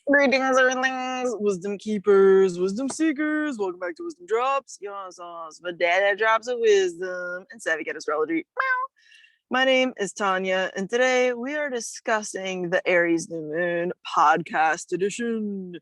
Greetings, Earthlings, wisdom keepers, wisdom seekers. Welcome back to Wizdom Dropz, your sauce for data drops of wisdom and savvy cat astrology. Meow. My name is Tonia, and today we are discussing the Aries new moon podcast edition.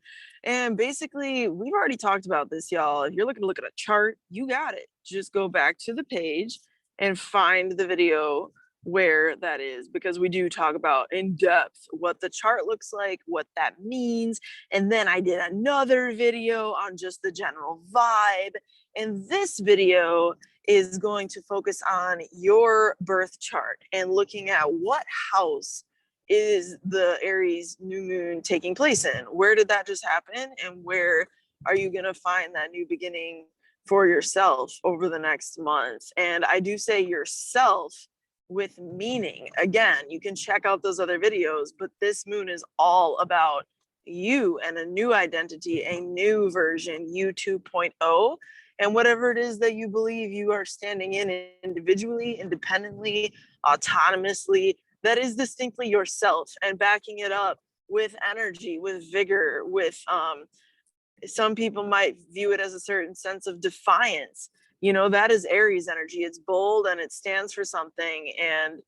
And basically, we've already talked about this, y'all. If you're looking to look at a chart, you got it. Just go back to the page and find the video where that is, because we do talk about in depth what the chart looks like, what that means. And then I did another video on just the general vibe. And this video is going to focus on your birth chart and looking at what house is the Aries new moon taking place in. Where did that just happen? And where are you going to find that new beginning for yourself over the next month? And I do say yourself with meaning. Again, you can check out those other videos, but this moon is all about you and a new identity, a new version, you 2.0, and whatever it is that you believe you are standing in individually, independently, autonomously, that is distinctly yourself, and backing it up with energy, with vigor, with some people might view it as a certain sense of defiance. You know, that is Aries energy. It's bold and it stands for something, and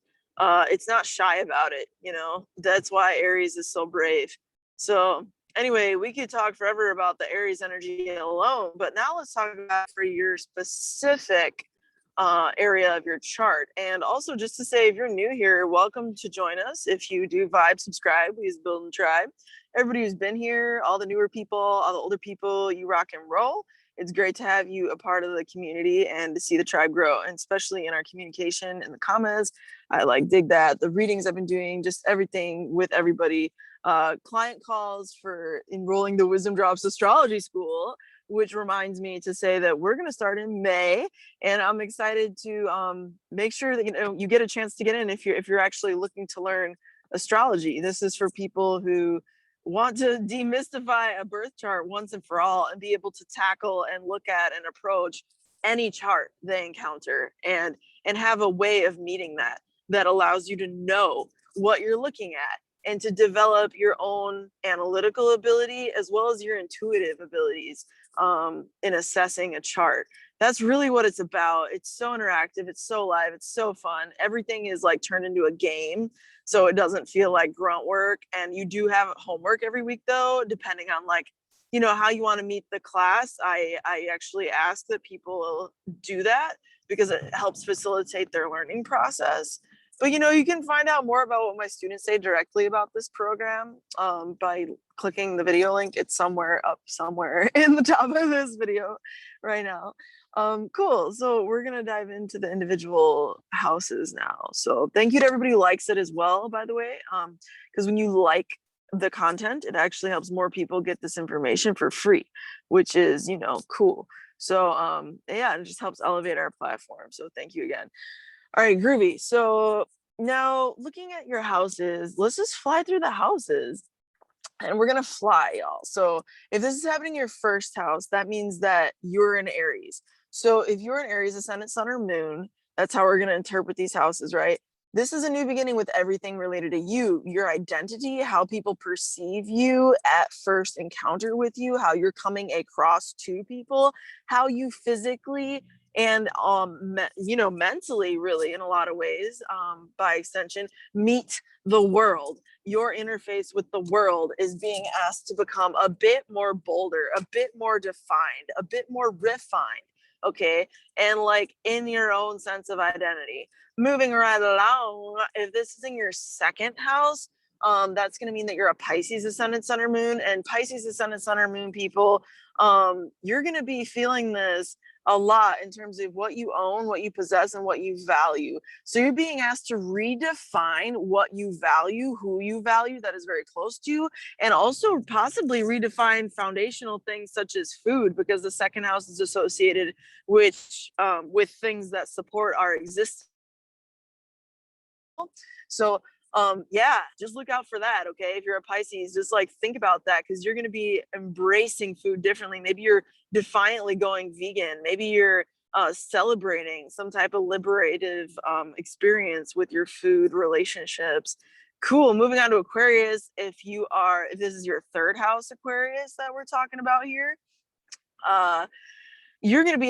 it's not shy about it. You know, that's why Aries is so brave. So anyway, we could talk forever about the Aries energy alone, but now let's talk about for your specific area of your chart. And also, just to say, if you're new here, welcome to join us. If you do vibe, subscribe. Please build a tribe. Everybody who's been here, all the newer people, all the older people, you rock and roll. It's great to have you a part of the community and to see the tribe grow, and especially in our communication in the comments. I like dig that. The readings I've been doing, just everything with everybody. Client calls for enrolling the WizdomDropz astrology school, which reminds me to say that we're going to start in May, and I'm excited to make sure that you get a chance to get in if you're actually looking to learn astrology. This is for people who want to demystify a birth chart once and for all and be able to tackle and look at and approach any chart they encounter, and have a way of meeting that allows you to know what you're looking at and to develop your own analytical ability as well as your intuitive abilities in assessing a chart. That's really what it's about. It's so interactive, it's so live, it's so fun. Everything is like turned into a game, so it doesn't feel like grunt work. And you do have homework every week though, depending on like, you know, how you want to meet the class. I actually ask that people do that because it helps facilitate their learning process. But you know, you can find out more about what my students say directly about this program by clicking the video link. It's somewhere up somewhere in the top of this video right now. Cool. So we're gonna dive into the individual houses now. So thank you to everybody who likes it as well, by the way, because when you like the content, it actually helps more people get this information for free, which is, you know, cool. So yeah, it just helps elevate our platform. So thank you again. All right, groovy. So now looking at your houses, let's just fly through the houses, and we're gonna fly, y'all. So if this is happening in your first house, that means that you're in Aries. So if you're in Aries, ascendant, sun, or moon, that's how we're gonna interpret these houses, right? This is a new beginning with everything related to you, your identity, how people perceive you at first encounter with you, how you're coming across to people, how you physically and you know, mentally, really, in a lot of ways, by extension, meet the world. Your interface with the world is being asked to become a bit more bolder, a bit more defined, a bit more refined, okay? And like in your own sense of identity. Moving right along, if this is in your second house, that's going to mean that you're a Pisces ascendant, sun, or moon. And Pisces ascendant, sun, or moon people, you're going to be feeling this a lot in terms of what you own, what you possess, and what you value. So you're being asked to redefine what you value, who you value, that is very close to you, and also possibly redefine foundational things such as food, because the second house is associated with things that support our existence. So yeah, just look out for that. Okay, if you're a Pisces, just like think about that, because you're going to be embracing food differently. Maybe you're defiantly going vegan. Maybe you're celebrating some type of liberative experience with your food relationships. Cool. Moving on to Aquarius. If this is your third house Aquarius that we're talking about here, you're going to be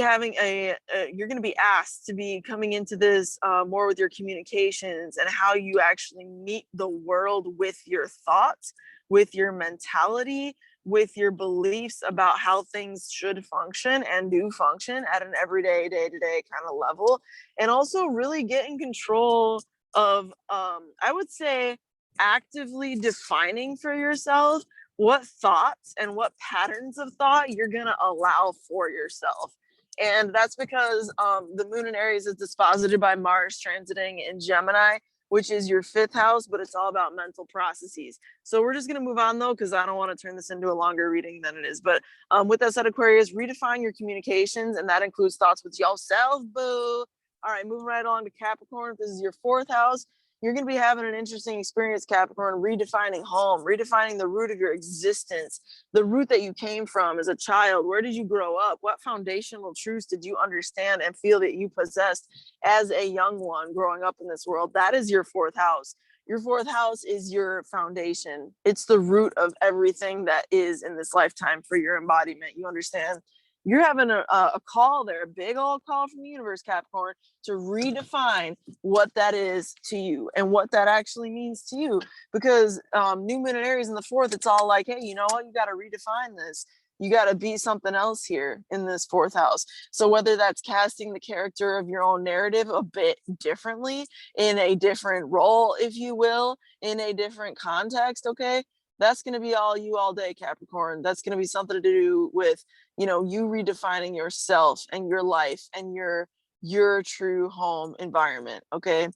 you're going to be asked to be coming into this more with your communications and how you actually meet the world with your thoughts, with your mentality, with your beliefs about how things should function and do function at an everyday, day-to-day kind of level. And also really get in control of, I would say, actively defining for yourself what thoughts and what patterns of thought you're going to allow for yourself. And that's because the moon in Aries is disposited by Mars transiting in Gemini, which is your fifth house, but it's all about mental processes. So we're just going to move on though, because I don't want to turn this into a longer reading than it is. But with that said, Aquarius, redefine your communications, and that includes thoughts with yourself, boo. All right, moving right along to Capricorn. If this is your fourth house, you're going to be having an interesting experience, Capricorn, redefining home, redefining the root of your existence, the root that you came from as a child. Where did you grow up? What foundational truths did you understand and feel that you possessed as a young one growing up in this world? That is your fourth house. Your fourth house is your foundation. It's the root of everything that is in this lifetime for your embodiment. You understand? You're having a call there, a big old call from the universe, Capricorn, to redefine what that is to you and what that actually means to you. Because new moon and Aries in the fourth, it's all like, hey, you know what? You got to redefine this. You got to be something else here in this fourth house. So whether that's casting the character of your own narrative a bit differently, in a different role, if you will, in a different context, okay? That's going to be all you all day, Capricorn. That's going to be something to do with, you redefining yourself and your life and your true home environment, okay?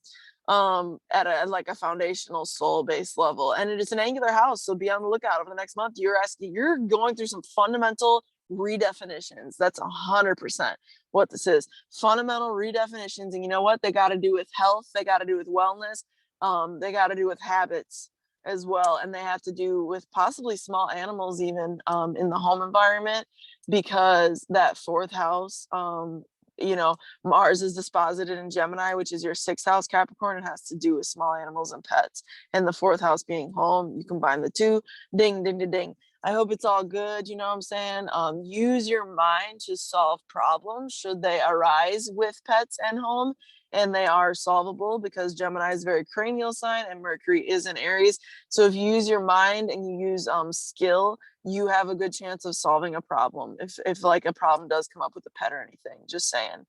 At a foundational soul-based level. And it is an angular house, so be on the lookout over the next month. You're going through some fundamental redefinitions. That's 100% what this is. Fundamental redefinitions. And you know what? They got to do with health. They got to do with wellness. They got to do with habits as well, and they have to do with possibly small animals even in the home environment, because that fourth house, Mars is disposited in Gemini, which is your sixth house, Capricorn. It has to do with small animals and pets, and the fourth house being home. You combine the two, ding ding ding ding. I hope it's all good. You know what I'm saying? Use your mind to solve problems should they arise with pets and home. And they are solvable because Gemini is a very cranial sign and Mercury is in Aries. So if you use your mind and you use skill, you have a good chance of solving a problem. If like a problem does come up with a pet or anything, just saying.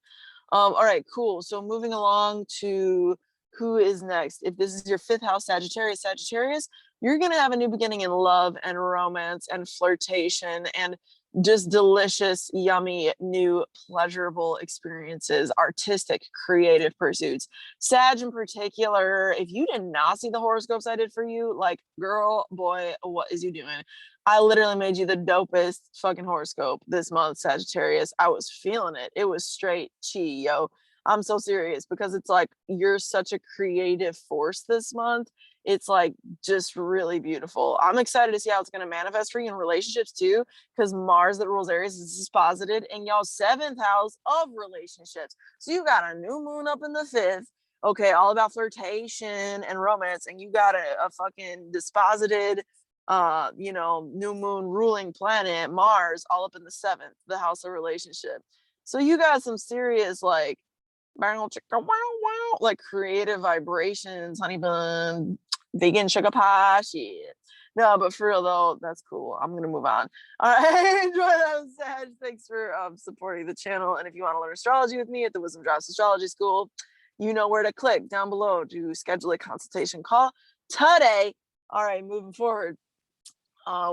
All right, cool. So moving along to who is next. If this is your fifth house, Sagittarius, you're going to have a new beginning in love and romance and flirtation and just delicious, yummy, new, pleasurable experiences, artistic, creative pursuits. Sag in particular, if you did not see the horoscopes I did for you, like, girl, boy, what is you doing? I literally made you the dopest fucking horoscope this month, Sagittarius. I was feeling it. It was straight chi, yo. I'm so serious, because it's like you're such a creative force this month. It's like just really beautiful. I'm excited to see how it's going to manifest for you in relationships too, because Mars that rules Aries is disposited in y'all's seventh house of relationships. So you got a new moon up in the fifth, okay, all about flirtation and romance, and you got a fucking disposited new moon ruling planet, Mars, all up in the seventh, the house of relationship. So you got some serious like creative vibrations, honey bun, vegan sugar pie shit. No, but for real though, that's cool. I'm gonna move on. All right, enjoy that, Sag. Thanks for supporting the channel. And if you want to learn astrology with me at the WizdomDropz Astrology School, you know where to click down below to schedule a consultation call today. All right, moving forward,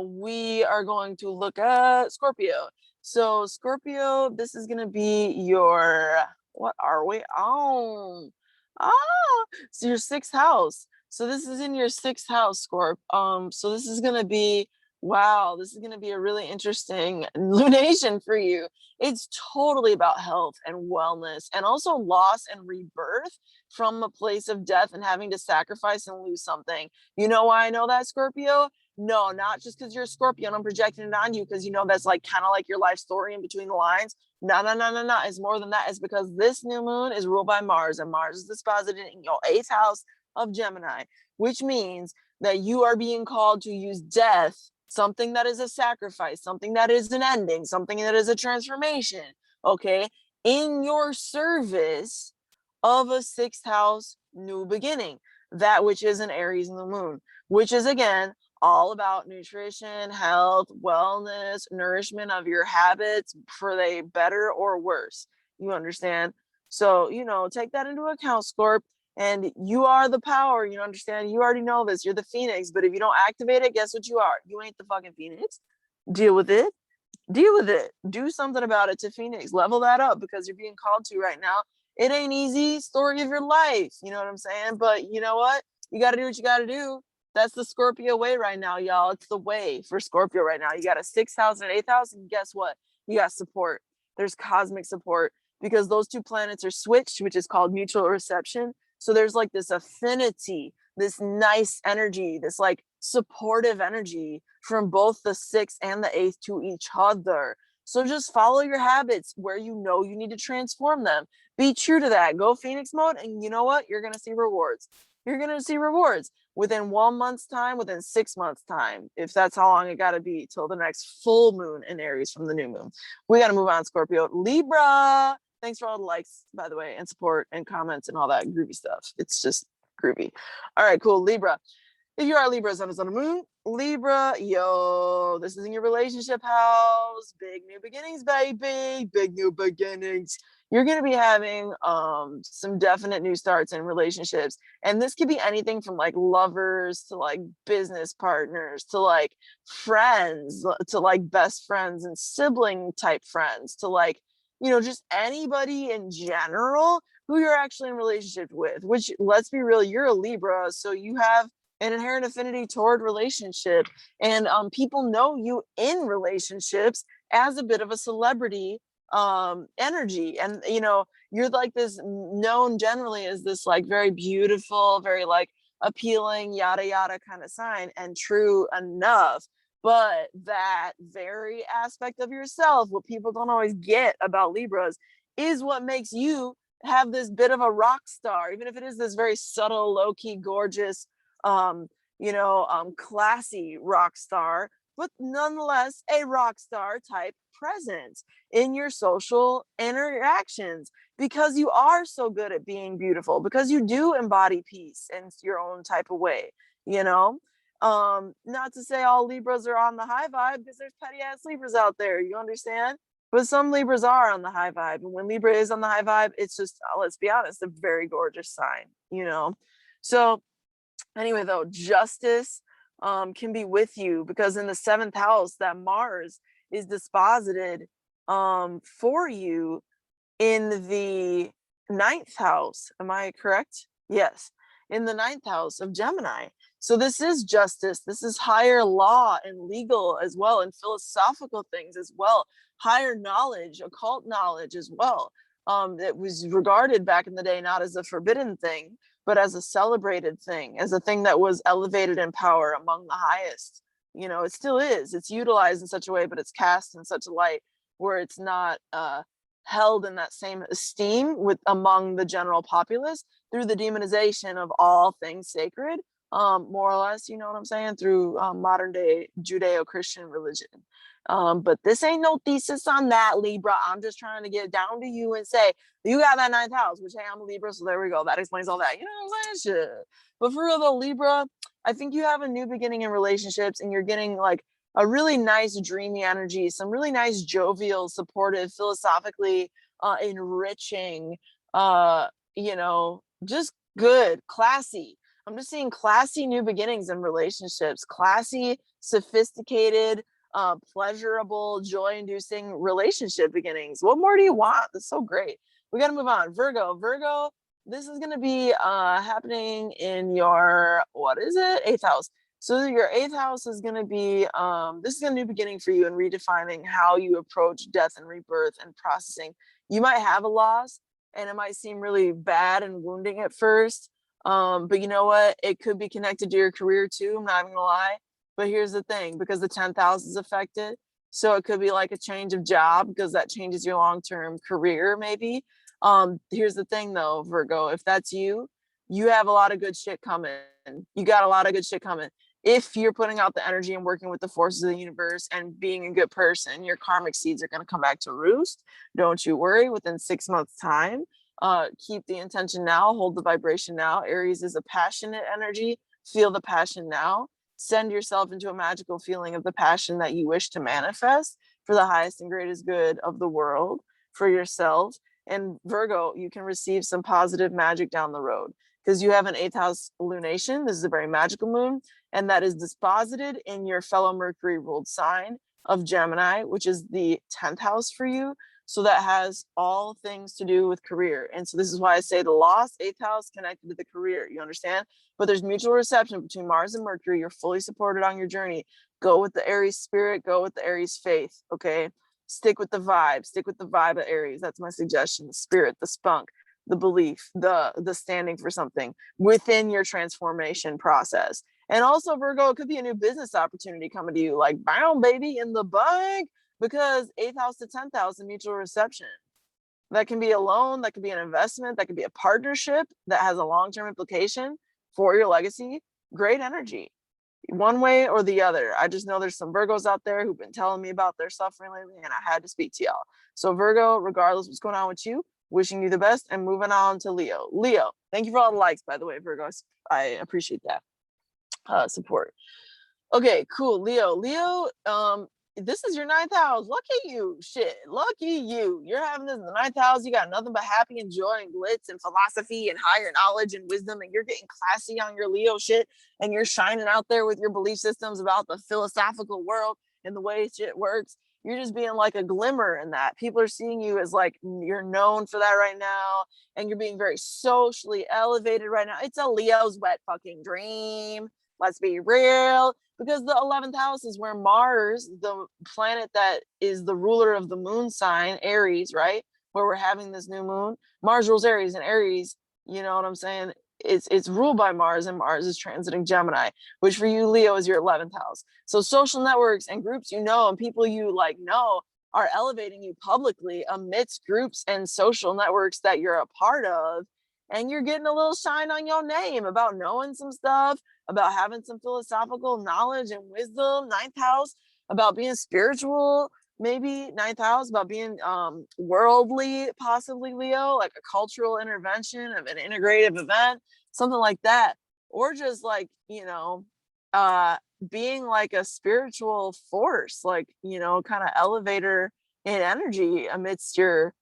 we are going to look at Scorpio. So Scorpio, this is gonna be your, what are we on? So your sixth house. So this is in your sixth house, Scorp. So this is gonna be, wow, this is gonna be a really interesting lunation for you. It's totally about health and wellness, and also loss and rebirth from a place of death and having to sacrifice and lose something. You know why I know that, Scorpio? No, not just because you're a Scorpio and I'm projecting it on you because that's like kind of like your life story in between the lines. No. It's more than that. It's because this new moon is ruled by Mars, and Mars is disposited in your eighth house of Gemini, which means that you are being called to use death, something that is a sacrifice, something that is an ending, something that is a transformation, okay, in your service of a sixth house new beginning, that which is an Aries in the moon, which is again all about nutrition, health, wellness, nourishment of your habits for they better or worse. You understand? So, you know, take that into account, Scorp. And you are the power, you understand? You already know this. You're the Phoenix, but if you don't activate it, guess what you are? You ain't the fucking Phoenix. Deal with it. Deal with it. Do something about it to Phoenix. Level that up because you're being called to right now. It ain't easy. Story of your life. You know what I'm saying? But you know what? You got to do what you got to do. That's the Scorpio way right now, y'all. It's the way for Scorpio right now. You got a 6th house and 8th house, and guess what? You got support. There's cosmic support because those two planets are switched, which is called mutual reception. So there's like this affinity, this nice energy, this like supportive energy from both the 6th and the 8th to each other. So just follow your habits where you know you need to transform them. Be true to that. Go Phoenix mode, and you know what? You're going to see rewards. You're going to see rewards within 1 month's time, within 6 months' time, if that's how long it got to be till the next full moon in Aries from the new moon. We got to move on, Scorpio. Libra. Thanks for all the likes, by the way, and support and comments and all that groovy stuff. It's just groovy. All right, cool. Libra. If you are Libra, sun is on the moon. Libra, yo, this is in your relationship house. Big new beginnings, baby. Big new beginnings. You're going to be having some definite new starts in relationships. And this could be anything from like lovers to like business partners to like friends to like best friends and sibling type friends to like, you know, just anybody in general who you're actually in relationship with, which let's be real, you're a Libra. So you have an inherent affinity toward relationship, and people know you in relationships as a bit of a celebrity energy, and you know you're like this known generally as this like very beautiful, very like appealing yada yada kind of sign, and true enough. But that very aspect of yourself, what people don't always get about Libras, is what makes you have this bit of a rock star, even if it is this very subtle, low-key, gorgeous, classy rock star, but nonetheless a rock star type presence in your social interactions, because you are so good at being beautiful, because you do embody peace in your own type of way, you know. Not to say all Libras are on the high vibe, because there's petty ass Libras out there, you understand? But some Libras are on the high vibe, and when Libra is on the high vibe, it's just, let's be honest, a very gorgeous sign, you know. So anyway, though, justice can be with you, because in the 7th house, that Mars is disposited for you in the 9th house. Am I correct? Yes, in the 9th house of Gemini. So this is justice. This is higher law and legal as well, and philosophical things as well. Higher knowledge, occult knowledge as well. That was regarded back in the day not as a forbidden thing, but as a celebrated thing, as a thing that was elevated in power among the highest. You know, it still is. It's utilized in such a way, but it's cast in such a light where it's not held in that same esteem with among the general populace through the demonization of all things sacred, more or less, you know what I'm saying, through modern day Judeo-Christian religion. But this ain't no thesis on that, Libra. I'm just trying to get down to you and say, you got that 9th house, which, hey, I'm a Libra, so there we go. That explains all that. You know what I'm saying? Shit. But for real though, Libra, I think you have a new beginning in relationships, and you're getting like a really nice dreamy energy, some really nice jovial, supportive, philosophically enriching, just good, classy. I'm just seeing classy new beginnings in relationships, classy, sophisticated, pleasurable, joy-inducing relationship beginnings. What more do you want? That's so great. We got to move on. Virgo, this is going to be happening in your, 8th house. So your 8th house is going to be, this is a new beginning for you in redefining how you approach death and rebirth and processing. You might have a loss, and it might seem really bad and wounding at first. But you know what? It could be connected to your career too. I'm not even gonna lie. But here's the thing, because the 10th house is affected. So it could be like a change of job, because that changes your long-term career maybe. Here's the thing though, Virgo, if that's you, you have a lot of good shit coming. You got a lot of good shit coming. If you're putting out the energy and working with the forces of the universe and being a good person, your karmic seeds are going to come back to roost. Don't you worry. Within 6 months time, keep the intention now, hold the vibration now. Aries is a passionate energy. Feel the passion now. Send yourself into a magical feeling of the passion that you wish to manifest for the highest and greatest good of the world, for yourself. And Virgo, you can receive some positive magic down the road because you have an 8th house lunation. This is a very magical moon, and that is disposited in your fellow Mercury ruled sign of Gemini, which is the 10th house for you. So that has all things to do with career. And so this is why I say the lost 8th house connected to the career. You understand? But there's mutual reception between Mars and Mercury. You're fully supported on your journey. Go with the Aries spirit, go with the Aries faith. Okay. Stick with the vibe of Aries. That's my suggestion. The spirit, the spunk, the belief, the standing for something within your transformation process. And also, Virgo, it could be a new business opportunity coming to you, like, bam, baby, in the bank, because 8th house to 10th house and mutual reception. That can be a loan, that could be an investment, that could be a partnership that has a long-term implication for your legacy. Great energy, one way or the other. I just know there's some Virgos out there who've been telling me about their suffering lately, and I had to speak to y'all. So Virgo, regardless what's going on with you, wishing you the best, and moving on to Leo. Leo, thank you for all the likes, by the way, Virgos. I appreciate that support. Okay, cool. Leo, this is your 9th house. Lucky you. Shit, lucky you. You're having this in the 9th house. You got nothing but happy and joy and glitz and philosophy and higher knowledge and wisdom, and you're getting classy on your Leo shit, and you're shining out there with your belief systems about the philosophical world and the way shit works. You're just being like a glimmer in that. People are seeing you as like, you're known for that right now, and you're being very socially elevated right now. It's a Leo's wet fucking dream. Let's be real. Because the 11th house is where Mars, the planet that is the ruler of the moon sign, Aries, right? Where we're having this new moon. Mars rules Aries, and Aries, you know what I'm saying? It's ruled by Mars, and Mars is transiting Gemini, which for you, Leo, is your 11th house. So social networks and groups you know and people you like know are elevating you publicly amidst groups and social networks that you're a part of. And you're getting a little shine on your name about knowing some stuff, about having some philosophical knowledge and wisdom. 9th house, about being spiritual, maybe. 9th house, about being worldly, possibly, Leo, like a cultural intervention of an integrative event, something like that. Or just like, you know, being like a spiritual force, like, you know, kind of elevator in energy amidst your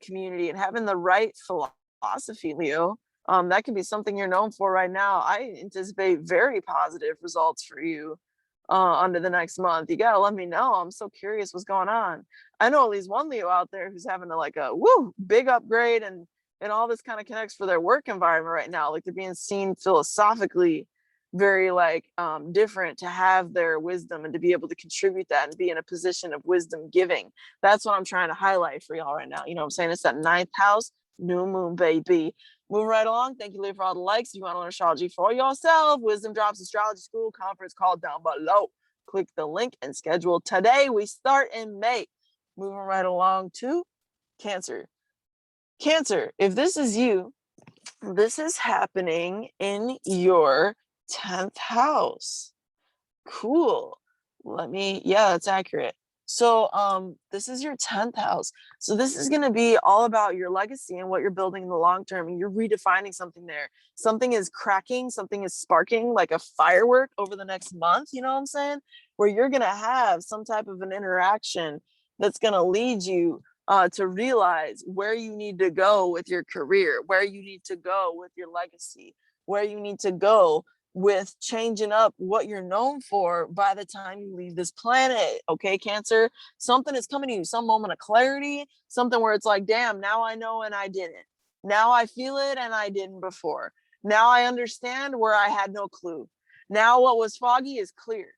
community, and having the right philosophy, Leo. That could be something you're known for right now. I anticipate very positive results for you under the next month. You gotta let me know. I'm so curious what's going on. I know at least one Leo out there who's having a big upgrade, and all this kind of connects for their work environment right now. Like they're being seen philosophically very different, to have their wisdom and to be able to contribute that and be in a position of wisdom giving. That's what I'm trying to highlight for y'all right now. You know what I'm saying? It's that 9th house, new moon, baby. Moving right along. Thank you, Leah, for all the likes. If you want to learn astrology for yourself, WizdomDropz Astrology School conference call down below. Click the link and schedule today. We start in May. Moving right along to Cancer. Cancer, if this is you, this is happening in your 10th house. Cool. That's accurate. So this is your 10th house. So this is going to be all about your legacy and what you're building in the long term. And you're redefining something there. Something is cracking, something is sparking like a firework over the next month. You know what I'm saying? Where you're going to have some type of an interaction that's going to lead you to realize where you need to go with your career, where you need to go with your legacy, where you need to go with changing up what you're known for by the time you leave this planet. Okay, Cancer, something is coming to you, some moment of clarity, something where it's like, damn, now I know and I didn't. Now I feel it and I didn't before. Now I understand where I had no clue. Now what was foggy is clear.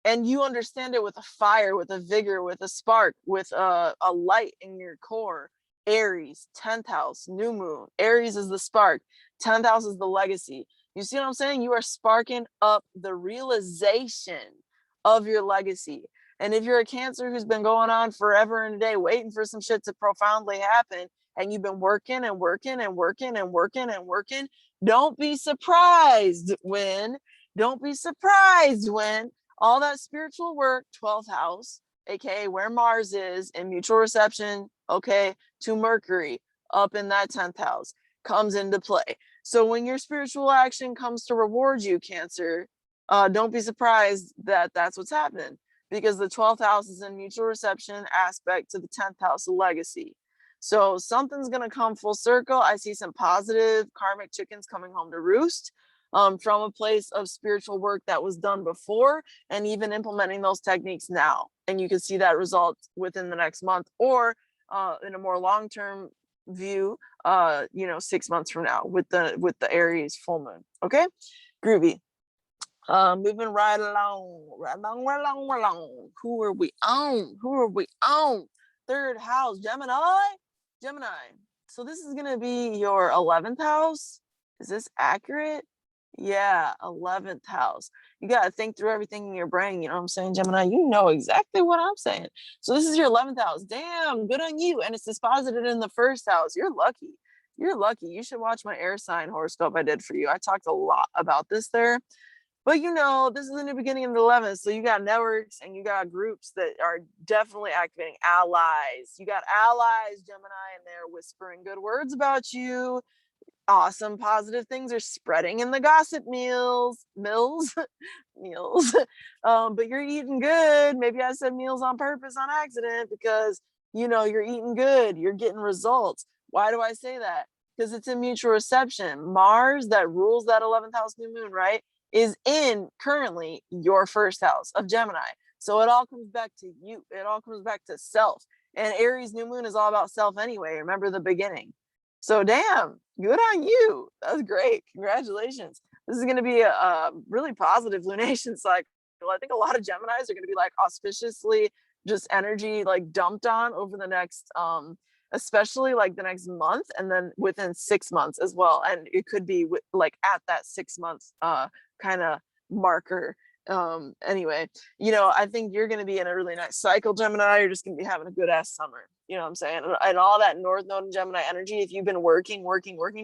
And you understand it with a fire, with a vigor, with a spark, with a light in your core. Aries, 10th house, new moon. Aries is the spark. 10th house is the legacy. You see what I'm saying? You are sparking up the realization of your legacy. And if you're a Cancer who's been going on forever and a day, waiting for some shit to profoundly happen, and you've been working and working and working and working and working, don't be surprised when all that spiritual work, 12th house, aka where Mars is in mutual reception, okay, to Mercury up in that 10th house, comes into play. So when your spiritual action comes to reward you, Cancer, don't be surprised that that's what's happening, because the 12th house is in mutual reception aspect to the 10th house of legacy. So something's going to come full circle. I see some positive karmic chickens coming home to roost from a place of spiritual work that was done before, and even implementing those techniques now. And you can see that result within the next month, or in a more long-term view, 6 months from now with the Aries full moon. Okay, groovy. Moving right along. Who are we on? Third house, Gemini. So this is gonna be your 11th house. Is this accurate? Yeah, 11th house. You got to think through everything in your brain. You know what I'm saying, Gemini? You know exactly what I'm saying. So this is your 11th house. Damn, good on you. And it's disposited in the first house. You're lucky. You should watch my air sign horoscope I did for you. I talked a lot about this there. But this is the new beginning of the 11th. So you got networks and you got groups that are definitely activating allies. You got allies, Gemini, and they're whispering good words about you. Awesome positive things are spreading in the gossip meals. But you're eating good. Maybe I said meals on purpose on accident, because you're eating good, you're getting results. Why do I say that? Because it's in mutual reception. Mars, that rules that 11th house new moon, right, is in currently your first house of Gemini. So it all comes back to you. It all comes back to self. And Aries new moon is all about self anyway. Remember the beginning. So damn, good on you. That's great. Congratulations. This is going to be a really positive lunation cycle. I think a lot of Geminis are going to be like auspiciously just energy like dumped on over the next, especially like the next month, and then within 6 months as well. And it could be like at that 6 months kind of marker. Anyway, I think you're going to be in a really nice cycle, Gemini. You're just going to be having a good ass summer. You know what I'm saying? And all that North Node and Gemini energy, if you've been working,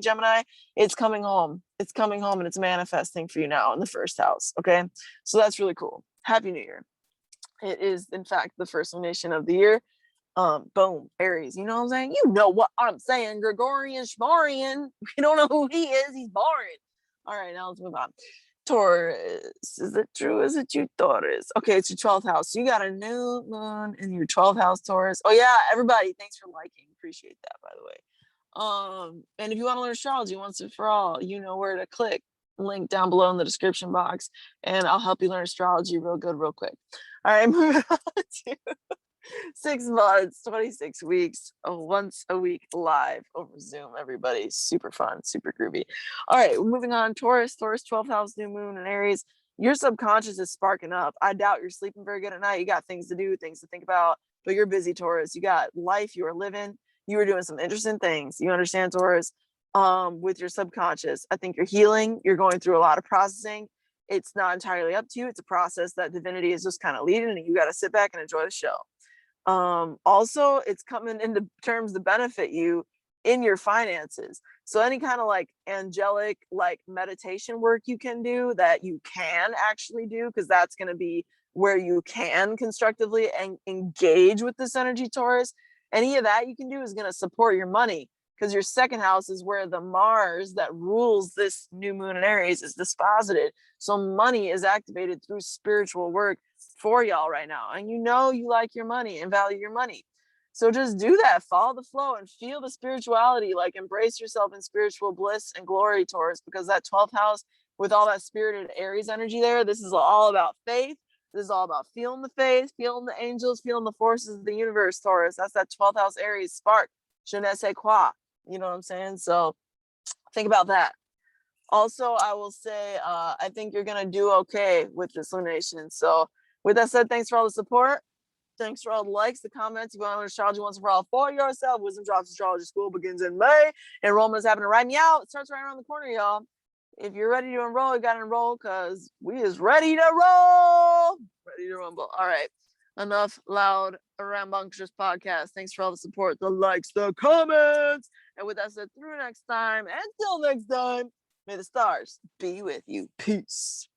Gemini, it's coming home. It's coming home and it's manifesting for you now in the first house. Okay. So that's really cool. Happy New Year. It is, in fact, the first lunation of the year. Boom, Aries. You know what I'm saying? You know what I'm saying. Gregorian Schmorian. You don't know who he is. He's boring. All right, now let's move on. Taurus. Is it true? Is it you, Taurus? Okay, it's your 12th house. So you got a new moon in your 12th house, Taurus. Oh yeah, everybody, thanks for liking. Appreciate that, by the way. And if you want to learn astrology once and for all, you know where to click. Link down below in the description box, and I'll help you learn astrology real good, real quick. All right, moving on to 6 months, 26 weeks, once a week live over Zoom, everybody. Super fun, super groovy. All right, moving on. Taurus, 12th house, new moon in Aries. Your subconscious is sparking up. I doubt you're sleeping very good at night. You got things to do, things to think about, but you're busy, Taurus. You got life you are living. You are doing some interesting things. You understand, Taurus, with your subconscious. I think you're healing. You're going through a lot of processing. It's not entirely up to you. It's a process that divinity is just kind of leading, and you got to sit back and enjoy the show. Also, it's coming into terms to benefit you in your finances. So any kind of like angelic like meditation work you can do, that you can actually do, because that's going to be where you can constructively and engage with this energy, Taurus. Any of that you can do is going to support your money, because your second house is where the Mars that rules this new moon in Aries is disposited. So money is activated through spiritual work for y'all right now. And you like your money and value your money. So just do that, follow the flow and feel the spirituality, like embrace yourself in spiritual bliss and glory, Taurus, because that 12th house with all that spirited Aries energy there, this is all about faith. This is all about feeling the faith, feeling the angels, feeling the forces of the universe, Taurus. That's that 12th house Aries spark. Je ne sais quoi. You know what I'm saying? So think about that. Also, I will say, I think you're going to do okay with this lunation. So with that said, thanks for all the support. Thanks for all the likes, the comments. If you want to learn astrology once and for all for yourself, WizdomDropz Astrology School begins in May. Enrollment is happening right now. It starts right around the corner, y'all. If you're ready to enroll, you got to enroll, because we is ready to roll. Ready to rumble. All right. enough loud, rambunctious podcast. Thanks for all the support, the likes, the comments. And with that said, through next time, until next time, may the stars be with you. Peace.